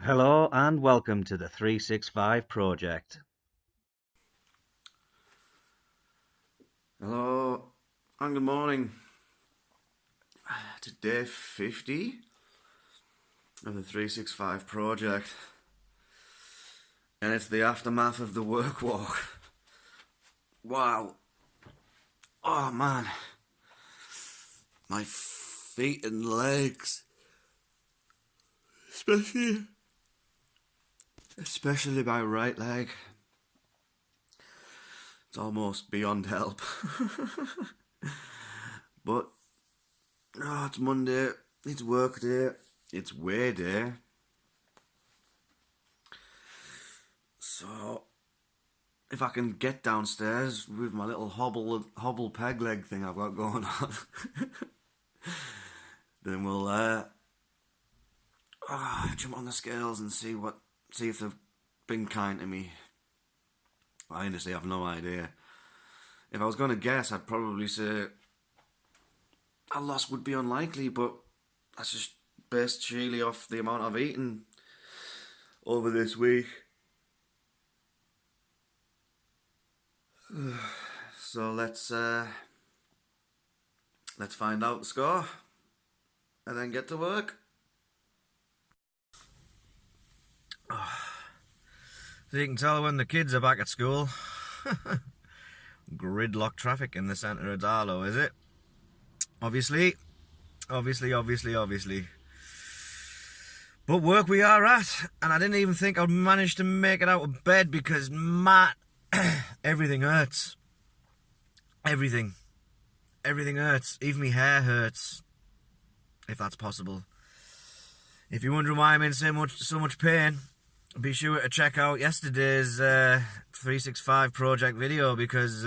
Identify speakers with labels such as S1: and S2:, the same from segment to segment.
S1: Hello and welcome to the 365 project.
S2: Hello and good morning to day 50 of the 365 project, and it's the aftermath of the work walk. Wow. Oh man, my feet and legs, especially my right leg, it's almost beyond help. But it's Monday, it's work day, it's weigh day. So if I can get downstairs with my little hobble peg leg thing I've got going on, then we'll jump on the scales and see if they've been kind to me. I honestly have no idea. If I was going to guess, I'd probably say a loss would be unlikely, but that's just based sheerly off the amount I've eaten over this week. So let's find out the score and then get to work.
S3: So you can tell when the kids are back at school. Gridlock traffic in the centre of Darlow, is it? Obviously. But work we are at, and I didn't even think I'd manage to make it out of bed because, Matt, everything hurts. Everything hurts. Even my hair hurts, if that's possible. If you're wondering why I'm in so much pain, be sure to check out yesterday's 365 project video, because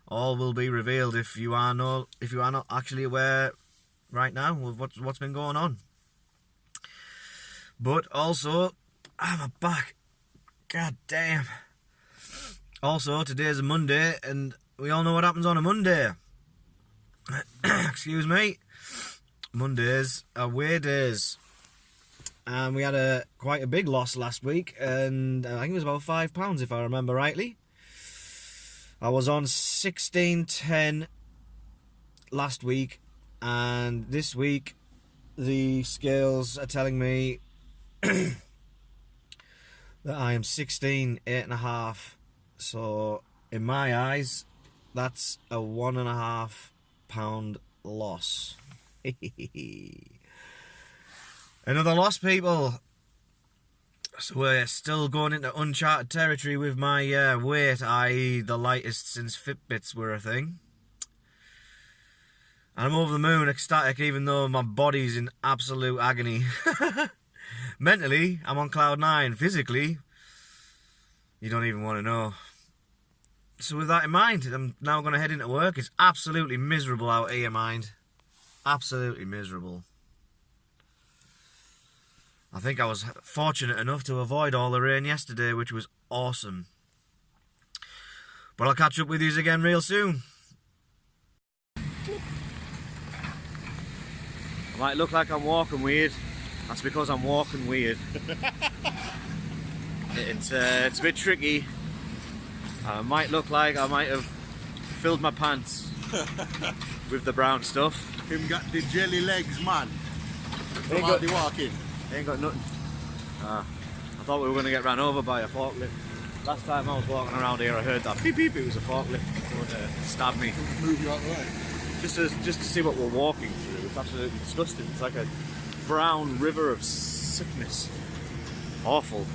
S3: all will be revealed if you are not actually aware right now of what's been going on. But also, I'm back. God damn. Also, today's a Monday, and we all know what happens on a Monday. Excuse me. Mondays are weigh days. And we had quite a big loss last week, and I think it was about £5 if I remember rightly. I was on 16.10 last week, and this week the scales are telling me that I am 16.8.5. So in my eyes, that's a £1.5 loss. Another loss, people. So we're still going into uncharted territory with my weight, i.e. the lightest since Fitbits were a thing. And I'm over the moon ecstatic, even though my body's in absolute agony. Mentally, I'm on cloud 9. Physically, you don't even want to know. So with that in mind, I'm now going to head into work. It's absolutely miserable out here, mind. Absolutely miserable. I think I was fortunate enough to avoid all the rain yesterday, which was awesome. But I'll catch up with you again real soon. I might look like I'm walking weird. That's because I'm walking weird. It's a bit tricky. I might look like I might have filled my pants with the brown stuff.
S4: Him got the jelly legs, man. From how they walking.
S3: Ain't got nothing. I thought we were going to get ran over by a forklift. Last time I was walking around here, I heard that beep beep. It was a forklift. It would stab me.
S4: Move you out the way.
S3: Just to see what we're walking through. It's absolutely disgusting. It's like a brown river of sickness. Awful.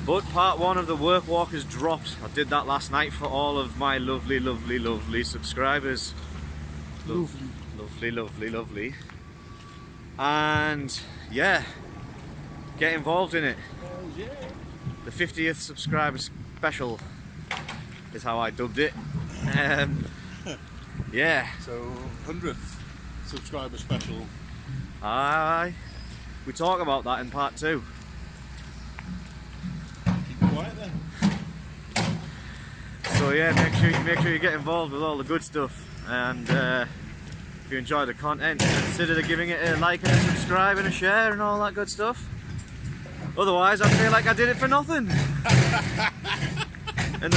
S3: But part 1 of the work walk has dropped. I did that last night for all of my lovely subscribers. Lovely. And yeah, get involved in it. The 50th subscriber special is how I dubbed it. Yeah.
S4: So 100th subscriber special.
S3: Aye. We talk about that in part 2.
S4: Keep quiet then.
S3: So yeah, make sure you get involved with all the good stuff, and if you enjoy the content, consider giving it a like and a subscribe and a share and all that good stuff. Otherwise, I feel like I did it for nothing. And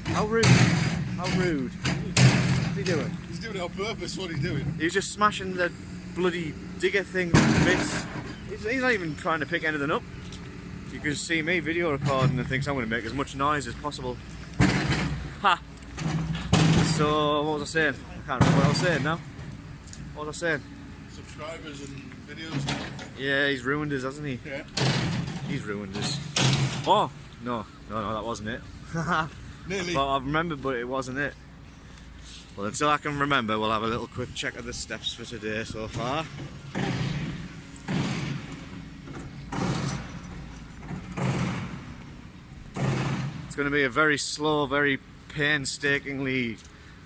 S3: how rude. How rude. What's he doing?
S4: He's doing it on purpose, what he's doing.
S3: He was just smashing the bloody digger thing to bits. He's not even trying to pick anything up. You can see me video recording and thinks I'm going to make as much noise as possible. Ha! So, what was I saying? I can't remember what I was saying now. What was I saying?
S4: Subscribers and videos.
S3: Yeah, he's ruined us, hasn't he?
S4: Yeah.
S3: He's ruined us. Oh! No, that wasn't it.
S4: Nearly.
S3: Well, I remembered, but it wasn't it. Well, until I can remember, we'll have a little quick check of the steps for today so far. It's going to be a very slow, very painstakingly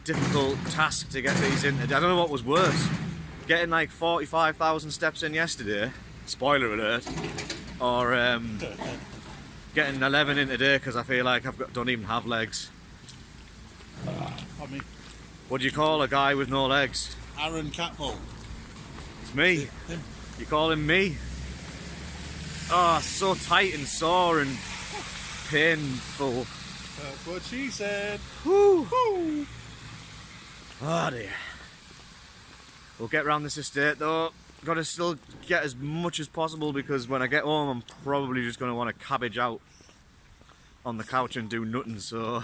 S3: difficult task to get these in. I don't know what was worse. Getting like 45,000 steps in yesterday, spoiler alert, or getting 11 in today because I feel like don't even have legs.
S4: I mean,
S3: What do you call a guy with no legs?
S4: Aaron Catmull.
S3: It's me.
S4: Him.
S3: You call him me? Oh, so tight and sore and painful.
S4: That's what she said.
S3: Whew.
S4: Woo.
S3: Oh dear. We'll get round this estate though. Got to still get as much as possible because when I get home I'm probably just going to want to cabbage out on the couch and do nothing, so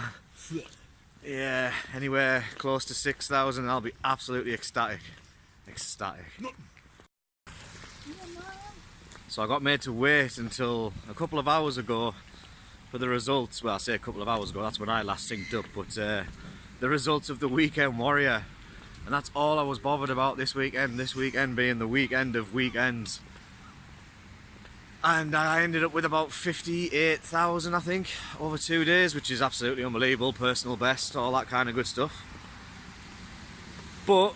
S3: yeah, anywhere close to 6,000 I'll be absolutely ecstatic. So I got made to wait until a couple of hours ago for the results. Well, I say a couple of hours ago, that's when I last synced up, but the results of the Weekend Warrior. And that's all I was bothered about this weekend being the weekend of weekends. And I ended up with about 58,000, I think, over 2 days, which is absolutely unbelievable, personal best, all that kind of good stuff. But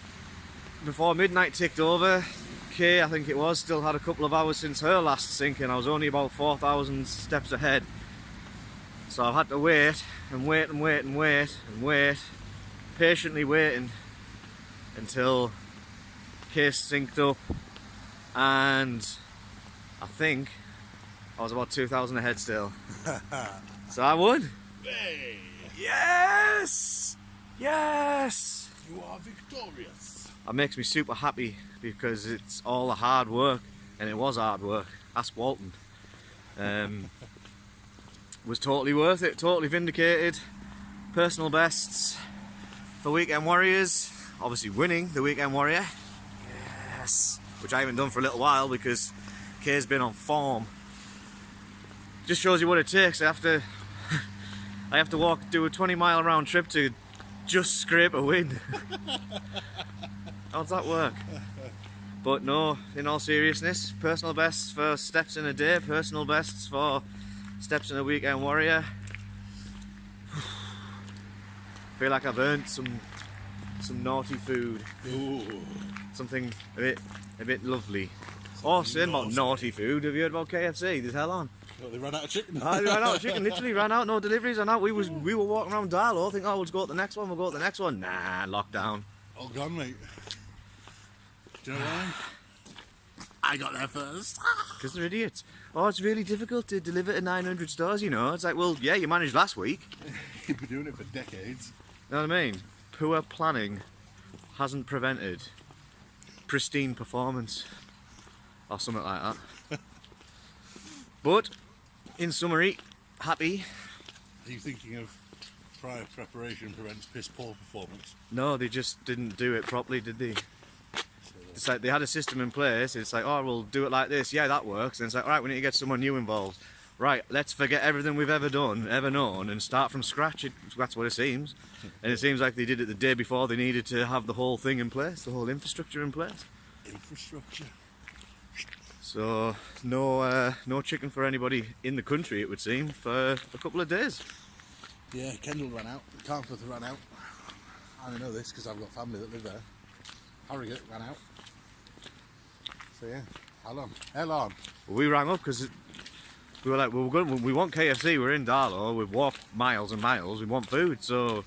S3: before midnight ticked over, Kay, I think it was, still had a couple of hours since her last sync, and I was only about 4,000 steps ahead. So I've had to wait, patiently waiting until Case synced up, and I think I was about 2,000 ahead still. So I won!
S4: Hey,
S3: Yes! Yes!
S4: you are victorious.
S3: That makes me super happy because it's all the hard work, and it was hard work. Ask Walton. Was totally worth it, totally vindicated. Personal bests for Weekend Warriors. Obviously winning the Weekend Warrior. Yes! Which I haven't done for a little while because Kay's been on form. Just shows you what it takes. I have to do a 20-mile round trip to just scrape a win. How's that work? But no, in all seriousness, personal bests for steps in a day, personal bests for steps in a Weekend Warrior. Feel like I've earned some naughty food.
S4: Ooh.
S3: Something a bit lovely. Oh, saying about naughty food, have you heard about KFC? There's hell on.
S4: Well, they ran out of chicken.
S3: They ran out of chicken, literally ran out, no deliveries are out. We were walking around Darlow, thinking, oh, we'll go to the next one, Nah, lockdown.
S4: All gone, mate. Do you know why? I got there first.
S3: Because they're idiots. Oh, it's really difficult to deliver to 900 stores, you know. It's like, well, yeah, you managed last week.
S4: You've been doing it for decades.
S3: You know what I mean? Poor planning hasn't prevented pristine performance. Or something like that. But, in summary, happy.
S4: Are you thinking of prior preparation prevents piss poor performance?
S3: No, they just didn't do it properly, did they? It's like they had a system in place. It's like, oh, we'll do it like this. Yeah, that works. And it's like, all right, we need to get someone new involved. Right, let's forget everything we've ever done, ever known, and start from scratch. That's what it seems. And it seems like they did it the day before they needed to have the whole thing in place, the whole infrastructure in place.
S4: Infrastructure.
S3: So, no chicken for anybody in the country, it would seem, for a couple of days.
S4: Yeah, Kendall ran out. Carnforth ran out. I know this because I've got family that live there. Harrogate ran out. So yeah, how long?
S3: We rang up because we were like, well, we want KFC, we're in Darlow, we've walked miles and miles, we want food, so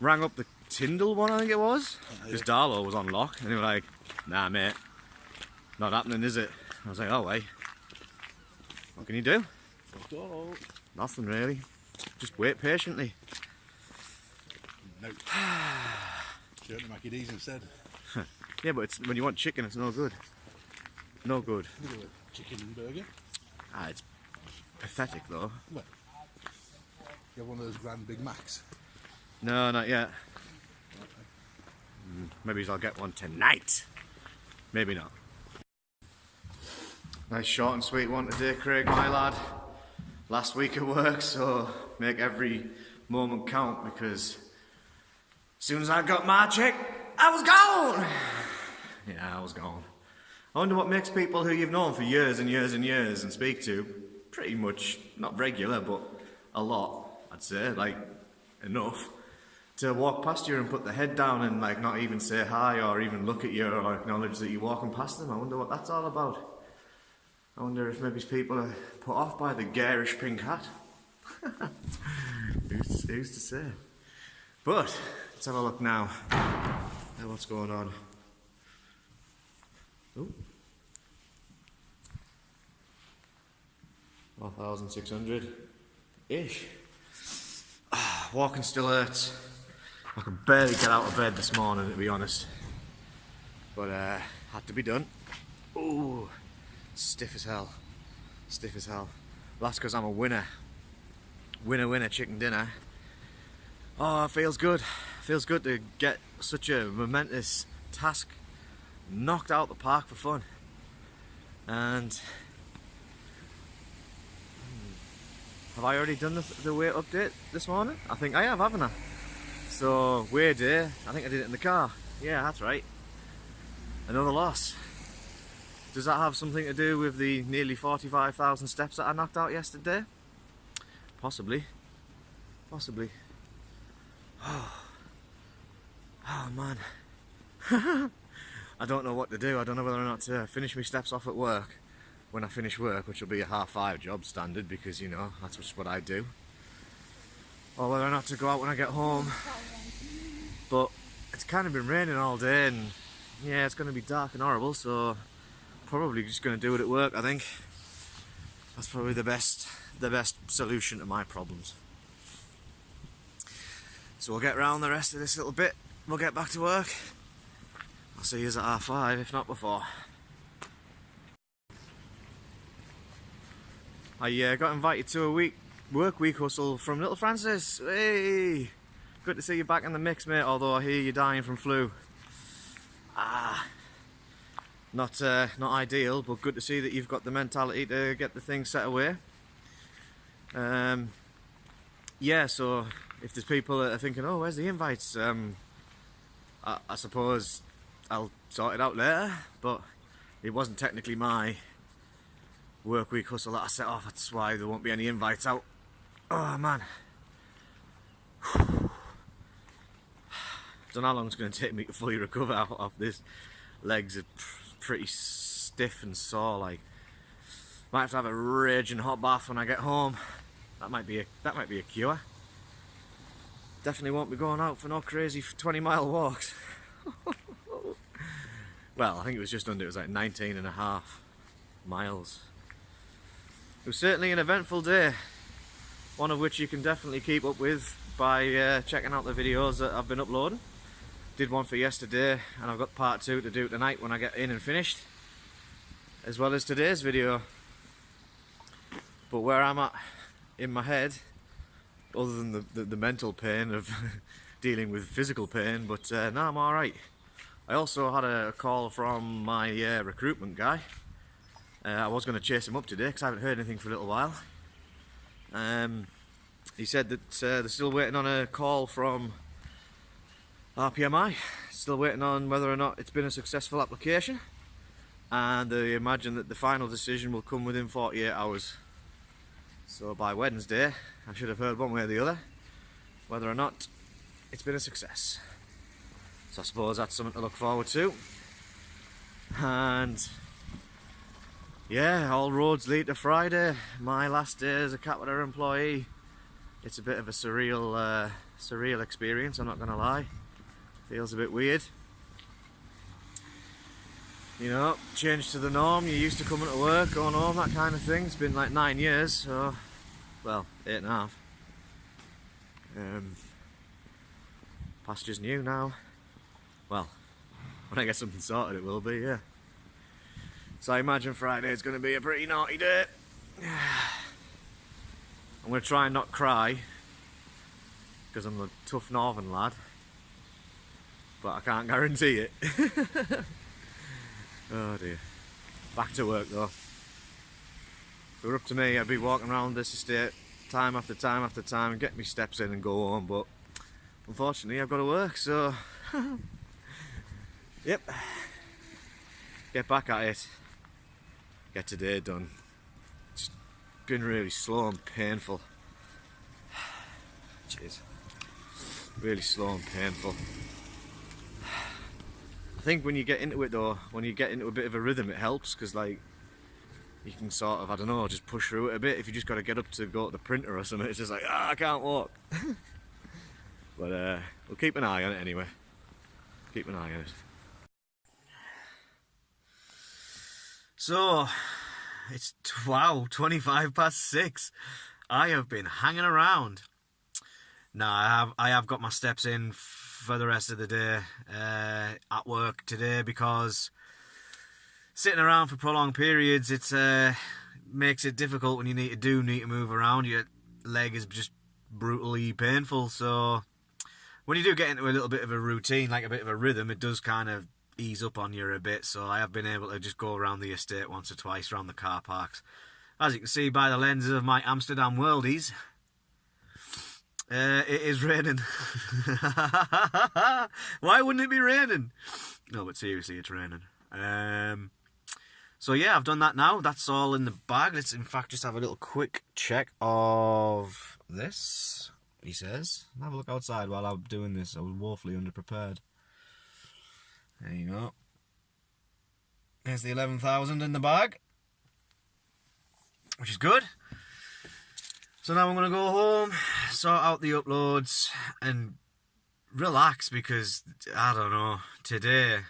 S3: rang up the
S2: Tyndall one, I think it was. Because Darlow was on lock, and they were like, "Nah, mate, not happening, is it?" I was like, "Oh, wait. What can you do?"
S4: Fuck all.
S2: Nothing really. Just wait patiently.
S4: No. Shirt to Mackie D's instead.
S2: Yeah, but it's, when you want chicken, it's no good. No good.
S4: Look at the chicken burger.
S2: Ah, it's pathetic though.
S4: What? You have one of those grand Big Macs.
S2: No, not yet. Maybe I'll get one tonight. Maybe not. Nice short and sweet one today, Craig, my lad. Last week at work, so make every moment count, because as soon as I got my check, I was gone. Yeah, I was gone. I wonder what makes people who you've known for years and years and years and speak to, pretty much, not regular, but a lot, I'd say, like, enough, to walk past you and put their head down and like not even say hi or even look at you or acknowledge that you're walking past them. I wonder what that's all about. I wonder if maybe people are put off by the garish pink hat. Who's to say? But let's have a look now at what's going on. Ooh. 4,600-ish. Walking still hurts. I could barely get out of bed this morning, to be honest. But had to be done. Ooh, stiff as hell. Stiff as hell. That's because I'm a winner. Winner, chicken dinner. Oh, it feels good. Feels good to get such a momentous task knocked out the park for fun. And have I already done the weight update this morning? I think I have, haven't I? So, weigh day, I think I did it in the car. Yeah, that's right. Another loss. Does that have something to do with the nearly 45,000 steps that I knocked out yesterday? Possibly. Possibly. Oh man. I don't know what to do. I don't know whether or not to finish my steps off at work when I finish work, which will be a 5:30 job standard, because you know that's just what I do, or whether or not to go out when I get home. But it's kind of been raining all day, and yeah, it's going to be dark and horrible, so probably just going to do it at work. I think that's probably the best solution to my problems. So we'll get round the rest of this little bit. We'll get back to work. I'll see you at 5:30, if not before. I got invited to a work week hustle from Little Francis. Hey, good to see you back in the mix, mate. Although I hear you're dying from flu. Not ideal, but good to see that you've got the mentality to get the thing set away. Yeah, so if there's people that are thinking, oh, where's the invites? I suppose I'll sort it out later, but it wasn't technically my work week hustle that I set off. That's why there won't be any invites out. Oh man. Don't know how long it's going to take me to fully recover off this. Legs are pretty stiff and sore. Like, might have to have a raging hot bath when I get home. That might be a cure. Definitely won't be going out for no crazy 20-mile walks. Well, I think it was just under. It was like 19.5 miles. It was certainly an eventful day, one of which you can definitely keep up with by checking out the videos that I've been uploading. Did one for yesterday, and I've got part 2 to do tonight when I get in and finished, as well as today's video. But where I'm at in my head, other than the mental pain of dealing with physical pain, but no, I'm alright. I also had a call from my recruitment guy. I was going to chase him up today because I haven't heard anything for a little while. He said that they're still waiting on a call from RPMI, still waiting on whether or not it's been a successful application, and they imagine that the final decision will come within 48 hours. So by Wednesday I should have heard one way or the other whether or not it's been a success. So I suppose that's something to look forward to. And yeah, all roads lead to Friday, my last day as a Capita employee. It's a bit of a surreal experience, I'm not going to lie. Feels a bit weird. You know, change to the norm. You're used to coming to work, going home, that kind of thing. It's been like 9 years, so, well, 8.5. Pasture's new now. Well, when I get something sorted, it will be, yeah. So I imagine Friday is going to be a pretty naughty day. I'm going to try and not cry, because I'm a tough northern lad. But I can't guarantee it. Oh dear. Back to work though. If it were up to me, I'd be walking around this estate time after time after time and get my steps in and go home, but unfortunately I've got to work, so yep. Get back at it. Get today done. It's been really slow and painful. Jeez. Really slow and painful. I think when you get into it though, when you get into a bit of a rhythm, it helps, because like you can sort of, I don't know, just push through it a bit. If you just got to get up to go to the printer or something, it's just like, I can't walk. But we'll keep an eye on it anyway. Keep an eye on it. So it's 6:25. I have been hanging around. Now I have got my steps in for the rest of the day at work today, because sitting around for prolonged periods, it makes it difficult when you need to move around. Your leg is just brutally painful, so when you do get into a little bit of a routine, like a bit of a rhythm, it does kind of ease up on you a bit. So I have been able to just go around the estate once or twice, around the car parks. As you can see by the lenses of my Amsterdam Worldies, it is raining. Why wouldn't it be raining? No, but seriously, it's raining. So yeah, I've done that now. That's all in the bag. Let's in fact just have a little quick check of this, he says. Have a look outside while I'm doing this. I was woefully underprepared. There you go. There's the 11,000 in the bag, which is good. So now I'm going to go home, sort out the uploads and relax, because I don't know, today,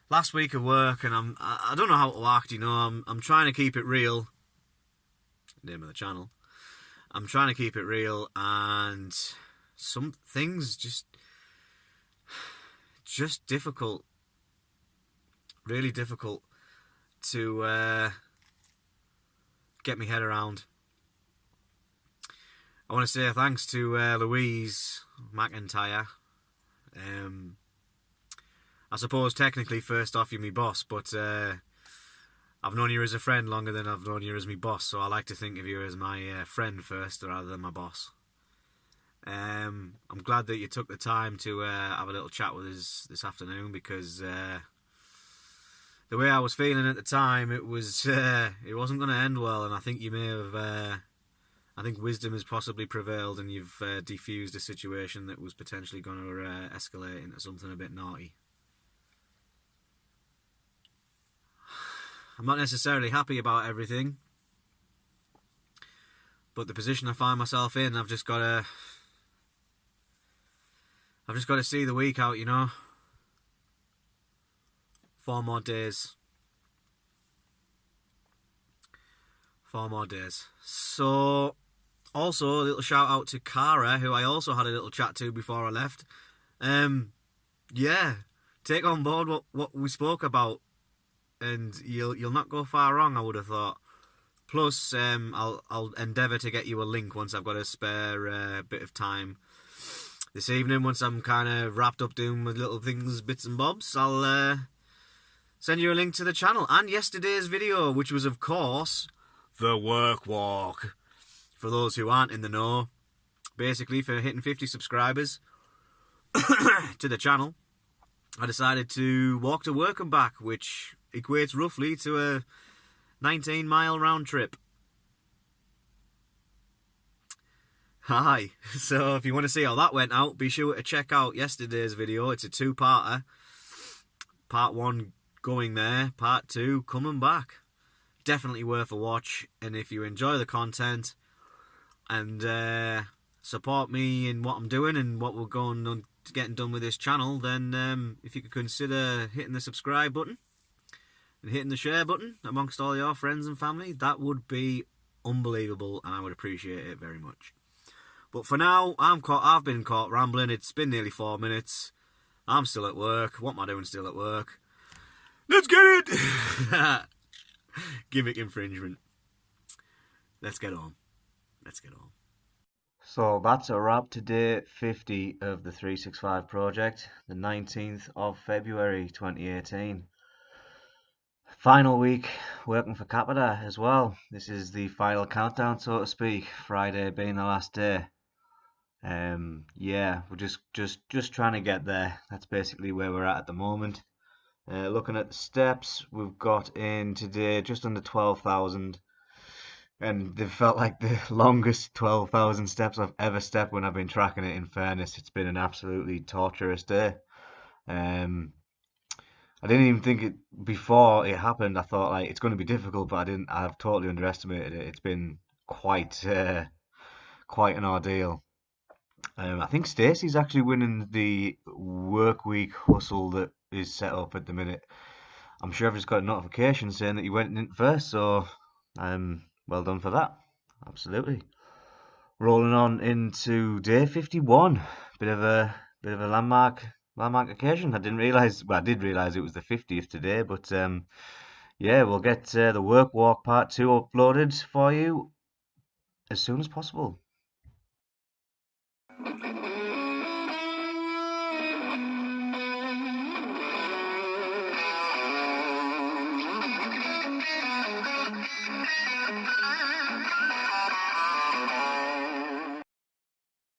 S2: last week of work, and I don't know how to act, you know. I'm trying to keep it real. Name of the channel. I'm trying to keep it real, and some things just difficult, really difficult to get my head around. I want to say thanks to Louise McIntyre. I suppose technically first off you're my boss, but I've known you as a friend longer than I've known you as my boss, so I like to think of you as my friend first rather than my boss. I'm glad that you took the time to have a little chat with us this afternoon, because the way I was feeling at the time, it wasn't going to end well, and I think you may have... I think wisdom has possibly prevailed, and you've defused a situation that was potentially going to escalate into something a bit naughty. I'm not necessarily happy about everything, but the position I find myself in, I've just got to see the week out, you know. 4 more days. 4 more days. So, also a little shout out to Cara, who I also had a little chat to before I left. Yeah, take on board what we spoke about, and you'll not go far wrong, I would have thought. Plus, I'll endeavour to get you a link once I've got a spare bit of time this evening. Once I'm kind of wrapped up doing my little things, bits and bobs, I'll send you a link to the channel and yesterday's video, which was, of course, the work walk. For those who aren't in the know, basically for hitting 50 subscribers to the channel, I decided to walk to work and back, which equates roughly to a 19-mile round trip. Hi. So if you want to see how that went out, be sure to check out yesterday's video. It's a 2-parter. Part 1 going there, Part 2 coming back. Definitely worth a watch, and if you enjoy the content and support me in what I'm doing and what we're going
S3: getting done with this channel, then if you could consider hitting the subscribe button and hitting the share button amongst all your friends and family, that would be unbelievable, and I would appreciate it very much. But for now, I've been caught rambling. It's been nearly 4 minutes. I'm still at work. What am I doing still at work? Let's get it! Gimmick infringement. Let's get on.
S1: So that's a wrap to day 50 of the 365 project, the 19th of February 2018. Final week working for Capita as well. This is the final countdown, so to speak, Friday being the last day. Yeah, we're just trying to get there. That's basically where we're at the moment. Looking at the steps, we've got in today just under 12,000, and they felt like the longest 12,000 steps I've ever stepped when I've been tracking it. In fairness, it's been an absolutely torturous day. I didn't even think it before it happened. I thought like it's going to be difficult, but I've totally underestimated it. It's been quite an ordeal. I think Stacey's actually winning the work week hustle that is set up at the minute. I'm sure I've just got a notification saying that you went in first, so well done for that. Absolutely. Rolling on into day 51. Bit of a landmark occasion. I did realise it was the 50th today, but yeah, we'll get the work walk part 2 uploaded for you as soon as possible.